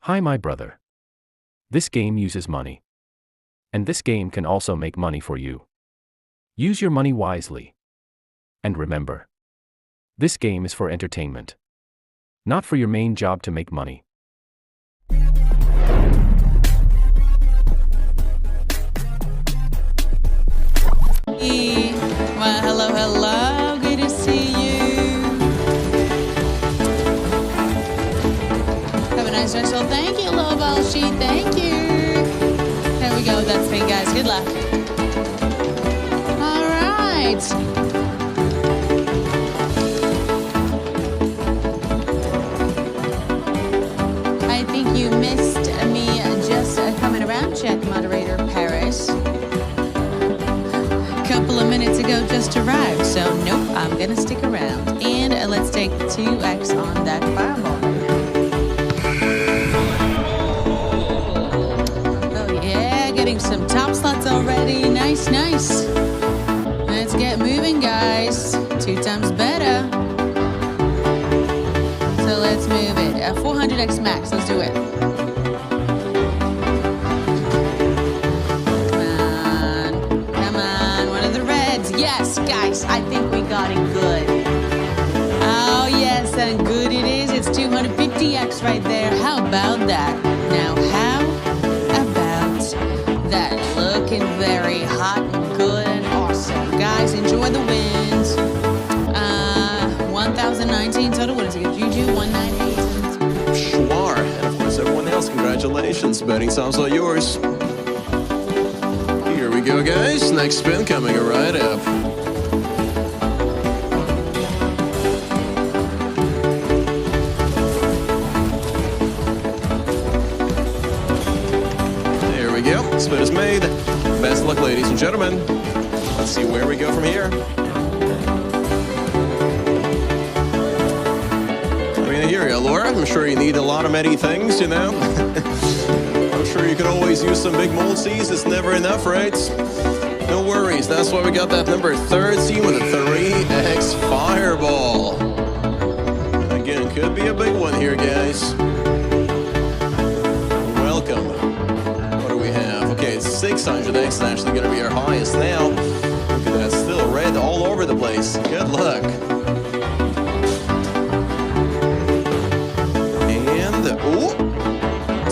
Hi, my brother. This game uses money. And this game can also make money for you. Use your money wisely. And remember, this game is for entertainment, not for your main job to make money. Well, hello, good to see you. Have a nice rest. Well, thank you, little ball sheet, thank you. There we go with that spin, guys, good luck. All right. I think you missed me just coming around, check moderator Paris. Couple of minutes ago just arrived, so nope, I'm gonna stick around. And let's take 2x on that fireball. Oh yeah, getting some top slots already. Nice. Let's get moving, guys. 2 times better. So let's move it. 400x max, let's do it. Yes, guys, I think we got it good. Oh, yes, and good it is. It's 250x right there. How about that? Now, how about that? Looking very hot and good and awesome. Guys, enjoy the wins. 1,019 total winners. Juju, 198. Sure. And of course, everyone else, congratulations. Betting sounds like yours. Here we go, guys. Next spin coming right up. There we go. Spin is made. Best of luck, ladies and gentlemen. Let's see where we go from here. I mean, here you go, Laura. I'm sure you need a lot of many things, you know? I'm sure you could always use some big multis. It's never enough, right? No worries. That's why we got that number 13 with a 3x fireball. Again, could be a big one here, guys. Welcome. What do we have? Okay, 600x is actually going to be our highest now. Look at that. Still red all over the place. Good luck. And, oh,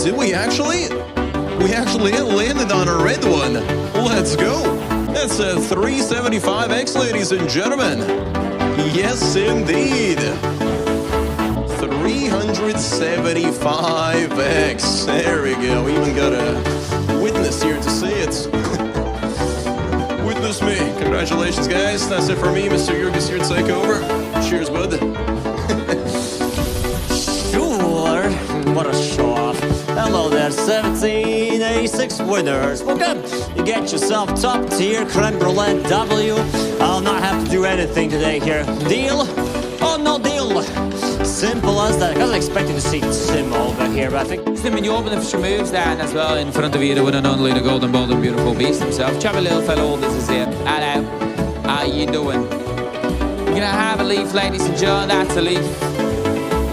did we actually? We actually landed on a red one. Let's go. That's a 375x, ladies and gentlemen. Yes, indeed. 375x. There we go. We even got a witness here to see it. Witness me. Congratulations, guys. That's it for me. Mr. Jurgis here to take over. Cheers, bud. Sure. What a show-off. Hello there, 1786 winners. Welcome. You get yourself top tier creme brulee W. I'll not have to do anything today here. Deal or no deal? Simple as that. I wasn't expecting to see Sim over here, but I think Sim and Jorben have some moves down as well in front of you, the one and only, the golden bald and beautiful beast himself. Chubby little fellow, this is it. Hello. How you doing? We're gonna have a leaf, ladies and gentlemen. That's a leaf.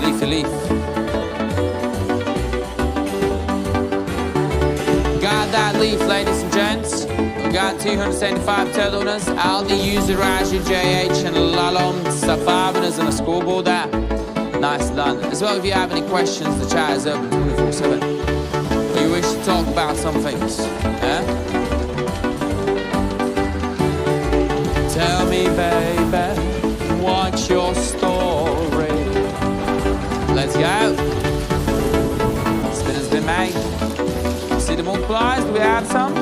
Leafy leaf. That leaf, ladies and gents. We got 275 total winners. Aldi, User, Raja, JH, and Lalom, Safar winners, and a scoreboard there. Nice done. As well, if you have any questions, the chat is open 24/7. Or you wish to talk about some things, Tell me, baby, what's your story? Let's go. Spin has been made. See the multipliers? Do we have some?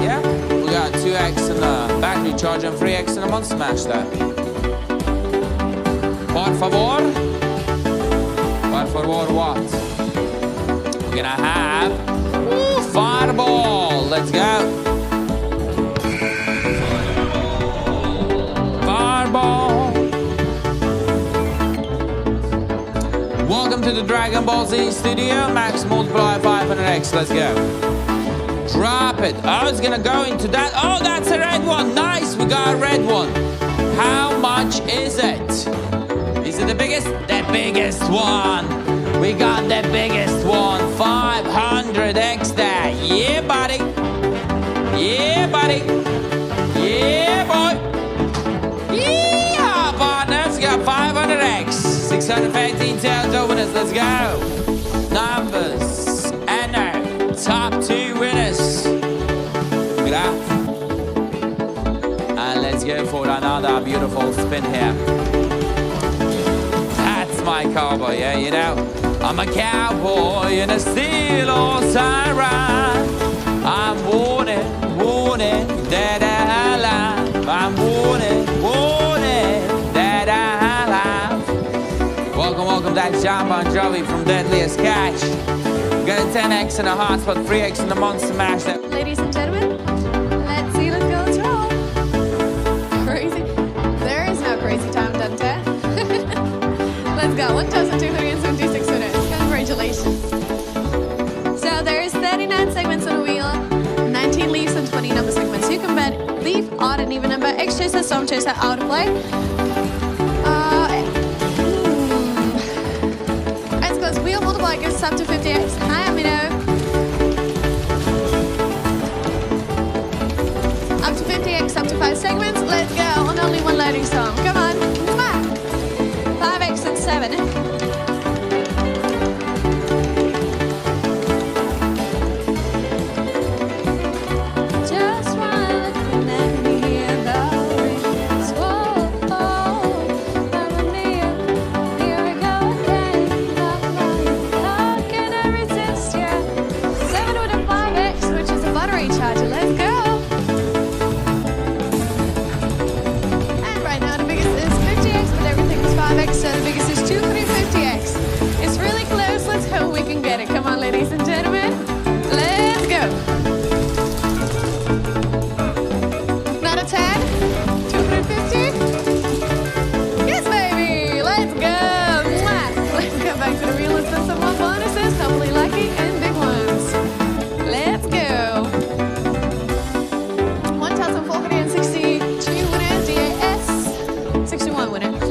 Yeah? We got 2x and a battery charger and 3x and a monster mash there. Por favor? Por favor what? We're gonna have fireball. Let's go. Fireball. Welcome to the Dragon Ball Z studio. Max multiplier 500x. Let's go. Drop it. Oh, it's gonna go into that. Oh, that's a red one. Nice. We got a red one. How much is it? Is it the biggest? The biggest one. We got the biggest one. 600 details over us. Let's go. Numbers and now top 2 winners. Look at that. And let's go for another beautiful spin here. That's my cowboy, yeah, you know. I'm a cowboy in a steel horse I ride. I'm warning, dead alive. I'm warning, dead alive. Welcome, that's John Bon Jovi from Deadliest Catch. Got a 10x and a hotspot, 3x and a monster mash. Ladies and gentlemen, let's see, let's go, let's roll. Crazy. There is no crazy time, Dante. Let's go, 1,276 winners. Congratulations. So there's 39 segments on the wheel, 19 leaves and 20 number segments. You can bet leaf, odd and even number, X chaser, some chaser, out of play. I suppose wheel multiplier gives up to 50x. Hi, Amino. Up to 50x, up to 5 segments. Let's go on only one loading song. Come on. 5x and 7. So the biggest is 250x. It's really close. Let's hope we can get it. Come on, ladies and gentlemen. Let's go. Another 10. 250. Yes, baby. Let's go. Mwah. Let's go back to the wheel and set some more bonuses. Hopefully lucky and big ones. Let's go. 1,462 winners. DAS. 61 winners.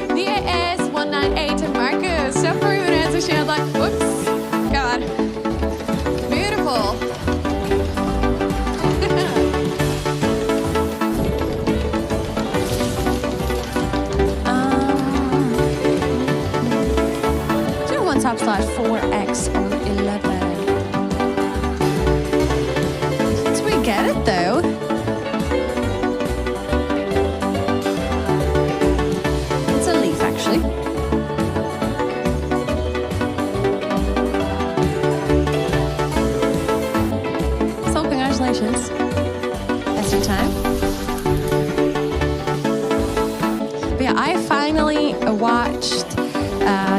DAS 198 and Marcus. So for you answer, she had like, whoops. God. Beautiful. Do one top slash 4x on 11. Did we get it though? Congratulations. That's your time. But yeah, I finally watched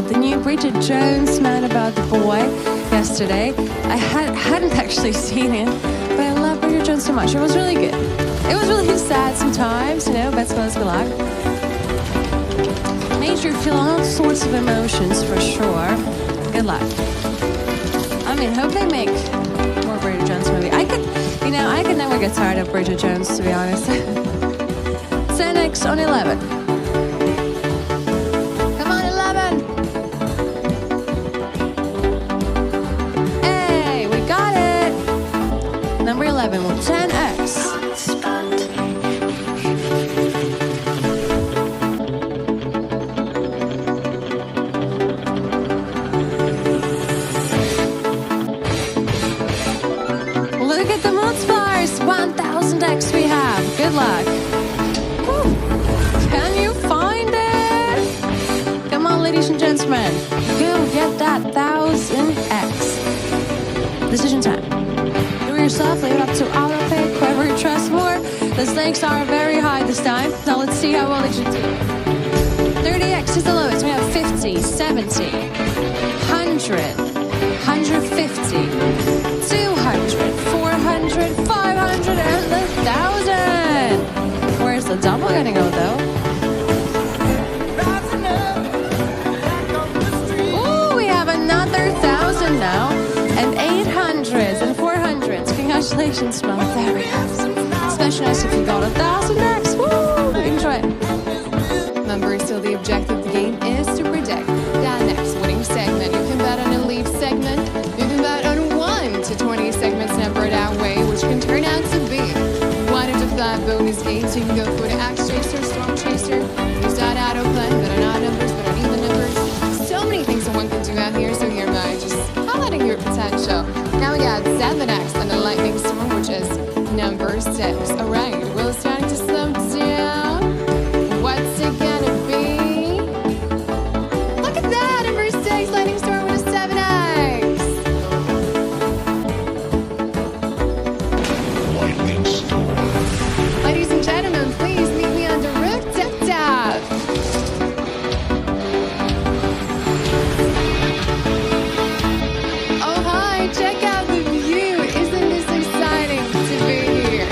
the new Bridget Jones Man About the Boy yesterday. I hadn't actually seen it, but I love Bridget Jones so much. It was really good. It was really sad sometimes, you know, best fellas belong. Made you feel all sorts of emotions for sure. Good luck. I mean, hope they make more Bridget Jones movie. I could never get tired of Bridget Jones, to be honest. 10x on 11. Come on, 11. Hey, we got it. Number 11 with 10x. Look at the multipliers. 1,000x we have. Good luck. Woo. Can you find it? Come on, ladies and gentlemen. Go get that 1,000x. Decision time. Do it yourself. Leave it up to autopay. Whoever you trust more. The stakes are very high this time. Now let's see how well it should do. 30x is the lowest. We have 50, 70, 100, 150, 200, 400, 500, and 1,000. Where's the double gonna go though? Ooh, we have another 1,000 now, and 800s and 400s. Congratulations, Mel. There we go. Especially nice if you got 1,000x. Woo! Enjoy it. Remember, still the objective of the game is to predict that next winning segment. You can bet on a leave segment. You can bet on 1 to 20 segments number that way, which can turn out to be 1 to 5 bonus games. You can go for the X Chaser, Storm Chaser. Use that auto play, but on odd numbers, but on even numbers. potential. Now we got 7x and the lightning storm, which is number 6. All right, we're starting to slow down. What's it gonna be? Look at that, number 6, lightning storm with a 7x. Lightning storm. Ladies and gentlemen, please meet me on the Rooftop. Oh hi, check out the view. Isn't this exciting to be here?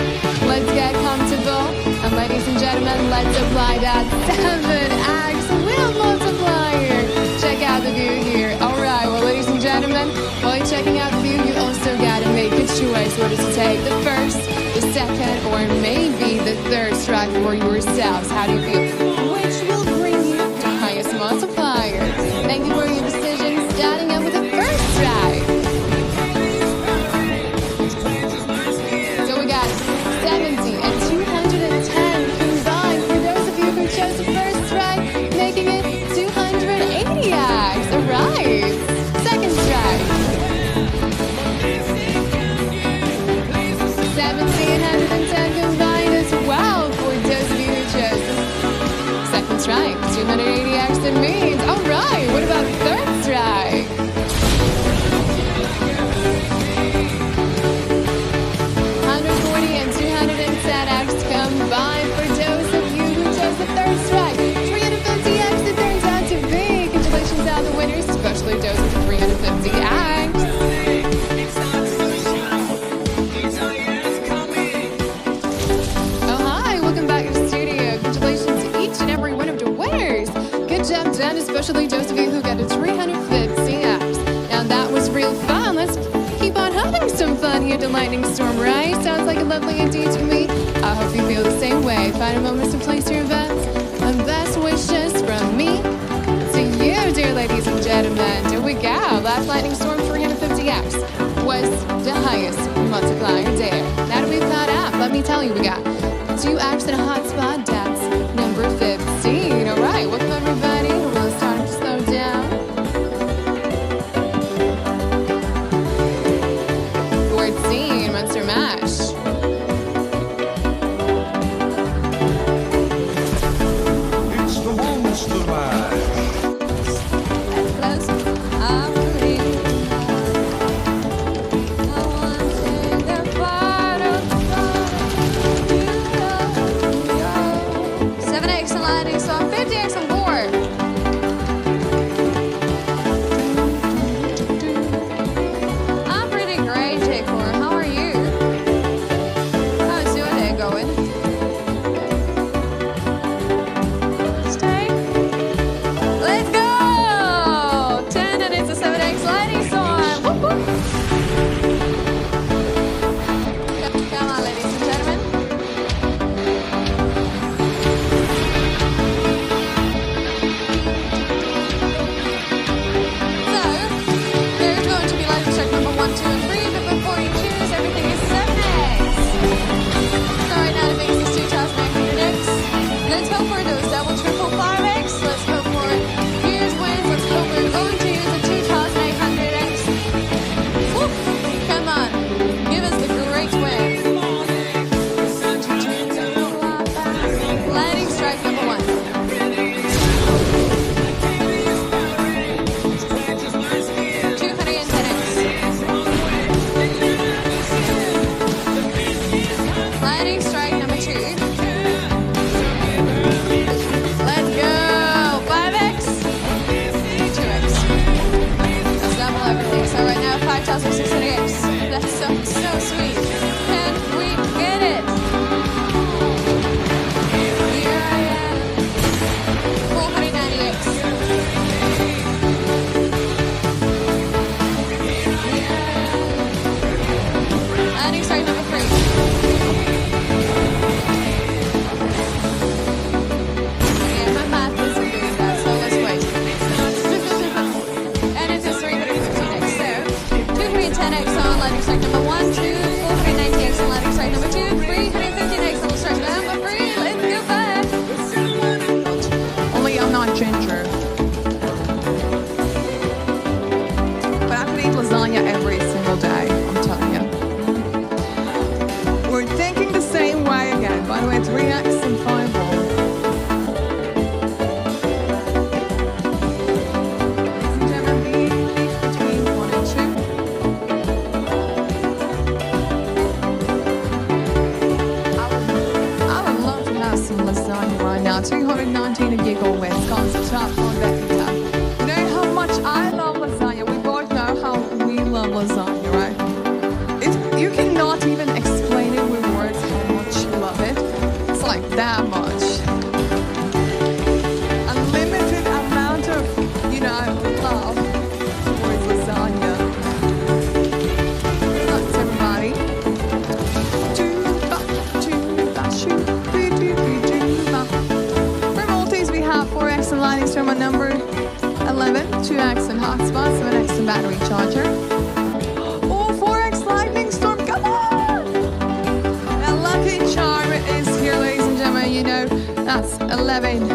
Let's get comfortable. And ladies and gentlemen, let's apply that 7x wheel multiplier. Check out the view here. Alright, well ladies and gentlemen, while you're checking out the view, you also gotta make a choice whether to take the first, the second, or maybe the third strike for yourselves. How do you feel? Which will bring you the highest multiplier? Thank you for your decision, starting up with the first strike. So we got 70 and 210 combined for those of you who chose the first strike, making it 280x. Alright, second strike. 70 and 110 combined as well for those of you who chose the second strike. 280x it means. Alright, what about the third strike? 140 and 210x combined for those of you who chose the third strike. 350x it turns out to be. Congratulations out the winners, especially those with the 350x. Oh hi, welcome back to the studio. Congratulations to each and every one of the winners. Good job done, especially those of you who got the 350x. Now that was real fun. Let's keep on having some fun here at the Lightning Storm, right? Sounds like a lovely idea to me. I hope you feel the same way. Final moments to place your bets. And best wishes from me to you, dear ladies and gentlemen. Here we go. Last Lightning Storm 350x was the highest multiplier there. Now that we've caught up, let me tell you, we got 2x in a hot spot. That's number 15. All right, welcome everybody. We're starting to slow down. 14, Monster Mash. It's the Monster Mash. That's close. I'm ready. I want to take the bottom. 7x and lightning storm, 50x on board. I'm pretty great, J4. How are you? How's your day going? Stay. Let's go! 10 and it's a 7x lightning storm. Whoop, whoop. Come on, ladies and gentlemen. So, there's going to be lightning strike number 1, 2, and 3, but before you choose, everything is 7x. So right now, it makes this 2,900x. Let's go for those double, triple 5x. Let's go for here's wins. Let's go. We're going to use the 2,800x. Woo! Come on, give us the great win. Lightning strike number 1. 210x. Lightning strike number 2. Let's go! 5x. 2x. Let's double everything. So right now 5,600x. That's so sweet. Can we get it? Here I am. 490x. Lightning strike number 3. Yeah, my math isn't good at that, so let's wait. And it is 315x. So 210x on lightning strike number 1, 2, 490x on lightning strike number 2, 315x on strike number 3. Let's go back. Only I'm not ginger. But I could eat lasagna every love lasagna, right? You cannot even explain it with words how much you love it. It's like that much. Unlimited amount of, love towards lasagna. Thanks, everybody. For Maltese, we have 4X and lightning storm on number 11, 2X and hotspot, 7X and battery charger. Oh, 4X lightning storm, come on! That lucky charm is here, ladies and gentlemen. That's 11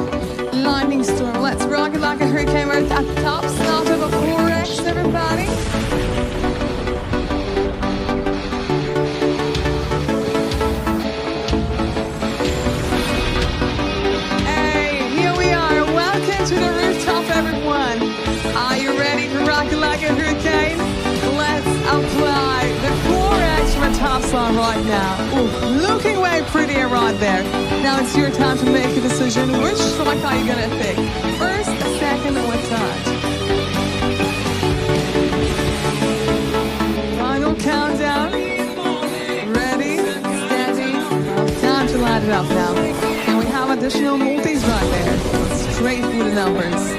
lightning storm. Let's rock it like a hurricane. We're at the top slot of a 4X, everybody. To the rooftop, everyone. Are you ready to rock it like a hurricane? Let's apply the 4X from a top slot right now. Ooh, looking way prettier right there. Now it's your time to make a decision. Which strike are you gonna pick? First, second, or third? Final countdown. Ready, steady. Time to light it up now. And we have additional multis right there. Straight through the numbers.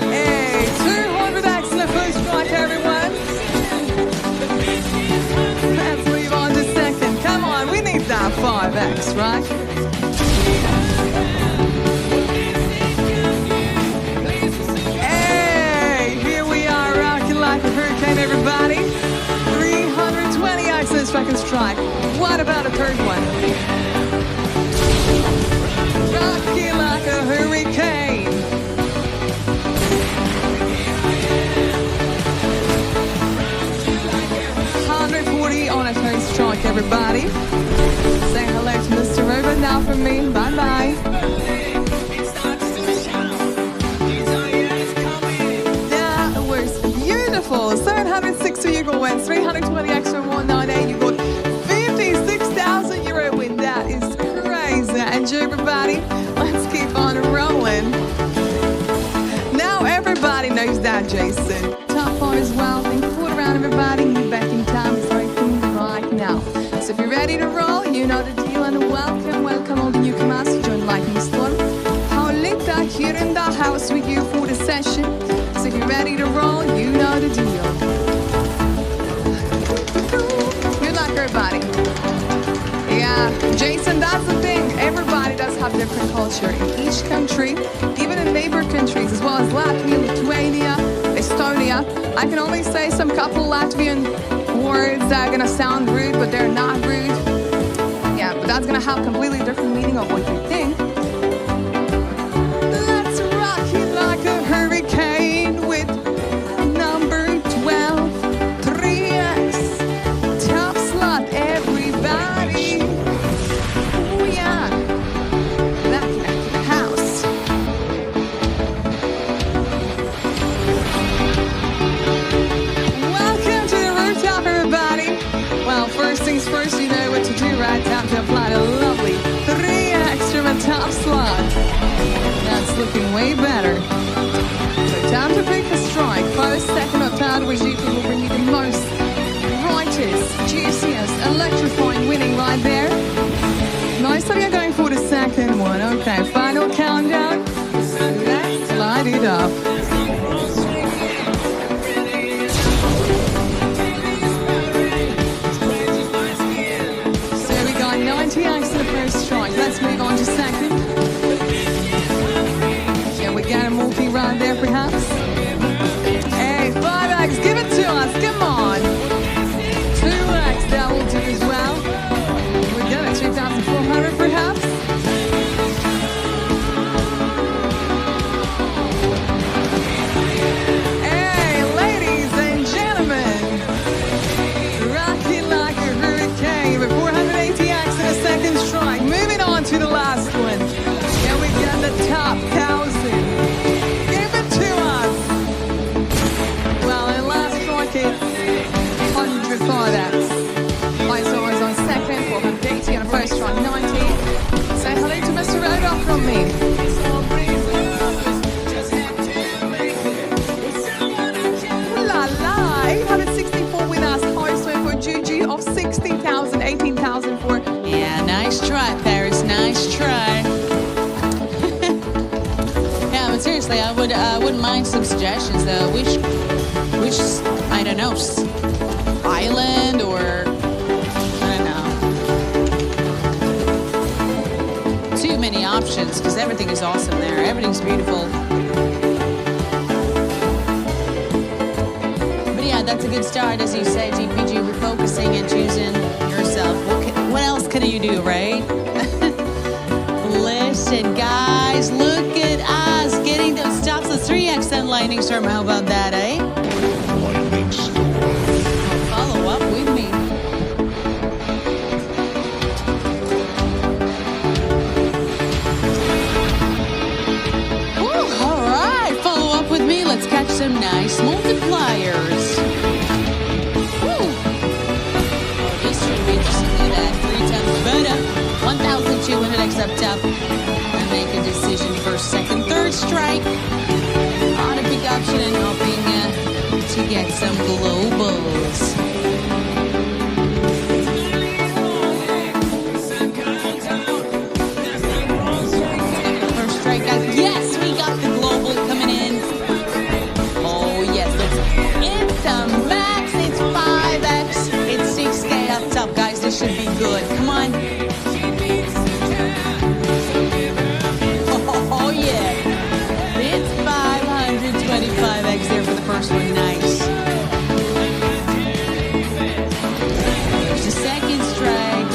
Hey, 200X in the first strike, everyone. Let's move on to second. Come on, we need that 5X, right? Hey, here we are, rocking like a hurricane, everybody. 320X in the second strike. What about a third one? Rocking like a hurricane. 140 on a third strike, everybody. Say hello to Mr. Robot now from me. Bye-bye. That was beautiful. 760 you got wins. 320 extra 198. You got 56,000 euro win. That is crazy. Enjoy, everybody. Let's keep on rolling. Now everybody knows that, Jason. Top 4 as well. Think foot around, everybody. New betting time is starting right now. So if you're ready to roll, you know the deal. And welcome all the newcomers who joined Lightning Storm. How lit that here in the house with you for the session. So if you're ready to roll, you know the deal. Good luck, everybody. Yeah, Jason, that's the thing. Everybody does have different culture in each country, even in neighbor countries, as well as Latvia, Lithuania, Estonia. I can only say some couple Latvian words that are gonna sound rude, but they're not rude. Yeah, but that's gonna have completely different meaning of what you think. Let's rock it like a hurricane with number 12, 3X, top slot, everybody. Oh yeah, back to the house. Welcome to the rooftop, everybody. Well, first things first, you know what to do, right? Time to apply the lovely 3X from a top slot. That's looking way better. So time to pick a strike. First, second, or third, which you think will bring you the most brightest, juiciest, electrifying winning right there. Nice that you're going for the second one. Okay, final countdown. Let's light it up. So we got 90X in the first strike. Let's move on to second. Yeah, we got a multi right there perhaps. Hey, 5X, give it to us. Come on. 2X, that will do as well. We got a 2,400 perhaps. Hey, ladies and gentlemen, rocking like a hurricane with 480X in a second strike. Moving on to the last one. And we got the top 1,000. Give it to us. Well, in last strike it's 105X. Myself on second, 480 on a first strike, 90. Say hello to Mr. Rooftop from me. Ooh la la. mind some suggestions though. Which I don't know, island or I don't know. Too many options because everything is awesome there. Everything's beautiful. But yeah, that's a good start, as you say, GPG. Refocusing and choosing yourself. What else can you do, right? Listen, guys, look at us getting those stops. The 3x and lightning storm. How about that, eh? Lightning storm. Follow up with me. Woo, all right, follow up with me. Let's catch some nice multipliers. Woo. Oh, this should be interesting. Look at that. 3 times better. 1,200x up top. And make a decision for second, third strike. On a big option and hoping to get some globals. First strike, guys. Yes, we got the global coming in. Oh, yes. It's a max. It's 5x. It's 6K up top, guys. This should be good. Come on. Oh, yeah. It's 525x there for the first one. Nice. There's the second strike.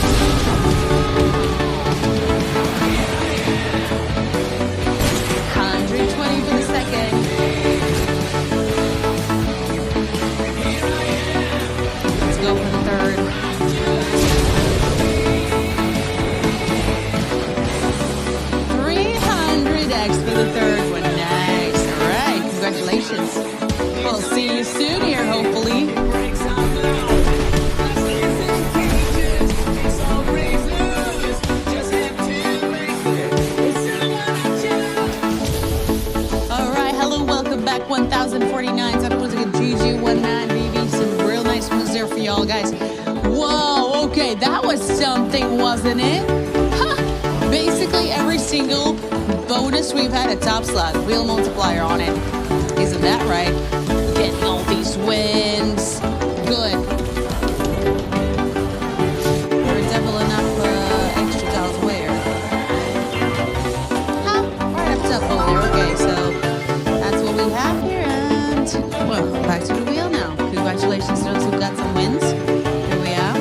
$120 for the second. Let's go for the third. $300x for the third one. Nice. All right. Congratulations. We'll see you soon here, hopefully. All right. Hello. Welcome back. 1,049. So that was a good GG19 BB. Some real nice ones there for y'all, guys. Whoa. Okay. That was something, wasn't it? Huh. Basically, every single bonus we've had a top slot, wheel multiplier on it. Isn't that right? Getting all these wins. Good. We're doubling up extra dollars where? Huh? Right up top over there. Okay, so that's what we have here. And, well, back to the wheel now. Congratulations to those who got some wins. Here we are.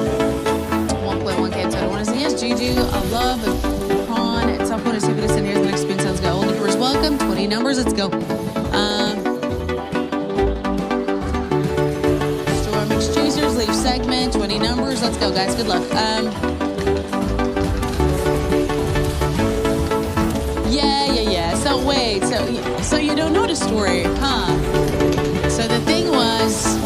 1.1K total winners. Yes, Juju, I love it. Top bonus, see what it's in. Here's the next spin. Sounds go. All the numbers welcome. 20 numbers. Let's go. Store mix choosers. Leave segment. 20 numbers. Let's go, guys. Good luck. Yeah. So wait. So you don't know the story, huh? So the thing was,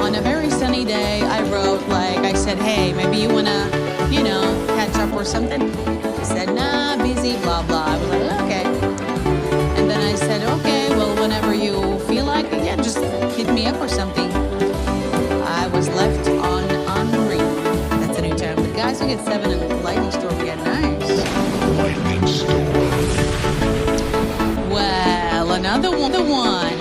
on a very sunny day, I wrote, like, I said, hey, maybe you wanna, catch up or something. He said, nah, busy, blah, blah. I was like, okay. And then I said, okay, well, whenever you feel like it, yeah, just hit me up or something. I was left on read. That's a new term. But guys, we get 7 and lightning storm again. Nice. Lightning storm. Well, another one.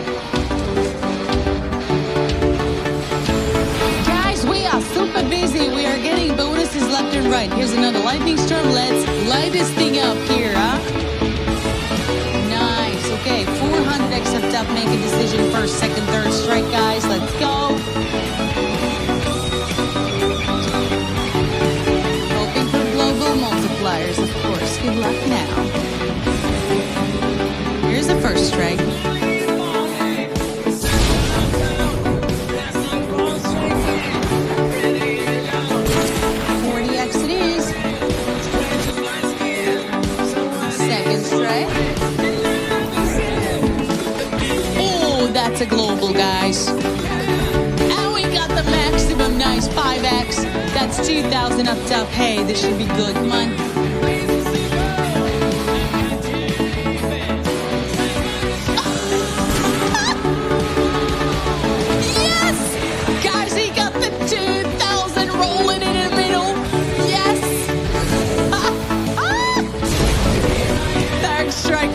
Guys, we are super busy. We are getting bonuses left and right. Here's another lightning storm. Let's light this thing up here, huh? Nice. Okay, 400x up top. Make a decision first, second, third strike, guys. Let's go. Hoping for global multipliers, of course. Good luck now. Here's the first strike. 40x it is. Second strike. Oh, that's a global, guys. And we got the maximum. Nice. 5x. That's 2,000 up top. Hey, this should be good. Come on.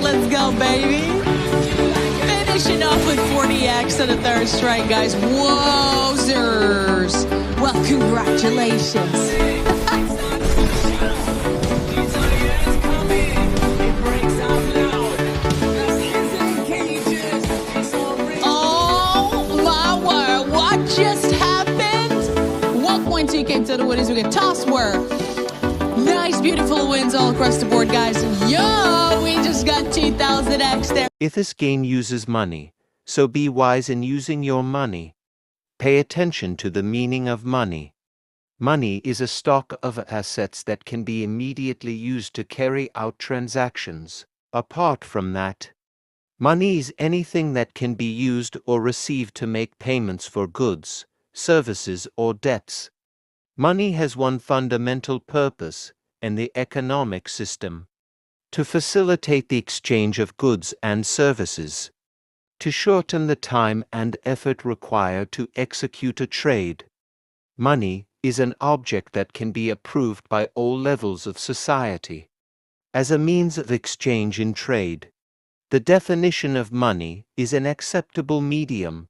Let's go, baby. first right, guys. Wowzers! Well, congratulations. Oh my word! What just happened? 1 point came to the winners. We get toss word. Nice, beautiful wins all across the board, guys. Yo, we just got 2,000x there. If this game uses money, so be wise in using your money. Pay attention to the meaning of money. Money is a stock of assets that can be immediately used to carry out transactions. Apart from that, money is anything that can be used or received to make payments for goods, services, or debts. Money has one fundamental purpose in the economic system: to facilitate the exchange of goods and services, to shorten the time and effort required to execute a trade. Money is an object that can be approved by all levels of society as a means of exchange in trade. The definition of money is an acceptable medium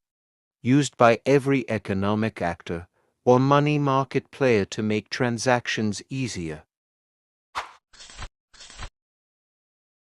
used by every economic actor or money market player to make transactions easier.